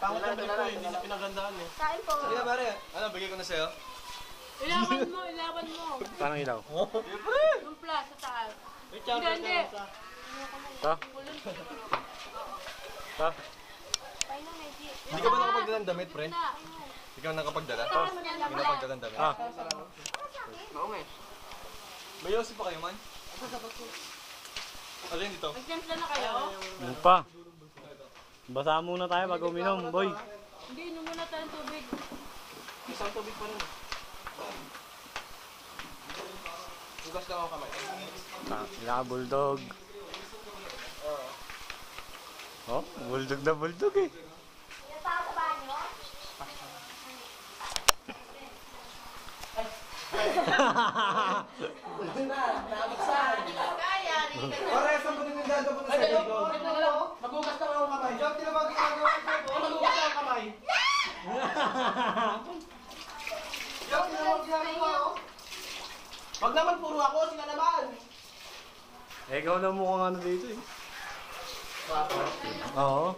Pangat ang balik ko, hindi na pinagandaan eh. Kain po. Sige pare, ano, bigay ko na sa'yo? Ilawan mo, ilawan mo. Parang ilaw. Yung plus sa taas. May charger Hindi, ka sa... Ta? Ta? Kain na, Meji. Hindi ka ba nakapagdala ng damit, pre? Na. Hindi ka nakapagdala? Kain mo na Hindi lang. nakapagdala ng damit? Ah. May yosi pa kayo man? Ano yun dito? Nagtimpla na kayo? Ano pa? Basa muna tayo bago uminom, boy. Hindi, inom muna tayo ng tubig. Isang tubig pa rin. Hugas lang ako kamay. Bulldog. Oh, bulldog na bulldog eh. Pinatao sa banyo? Pare, saan ko din yung gagawin na sa'yo? Maghugas lang ako kamay. Job, di na ba ginagawa ko? Maghugas lang ako kamay. Job, di na ba ginagawa ko? Wag naman puro ako, sila naman. Eh, ikaw na mukhang ano dito eh. Oo.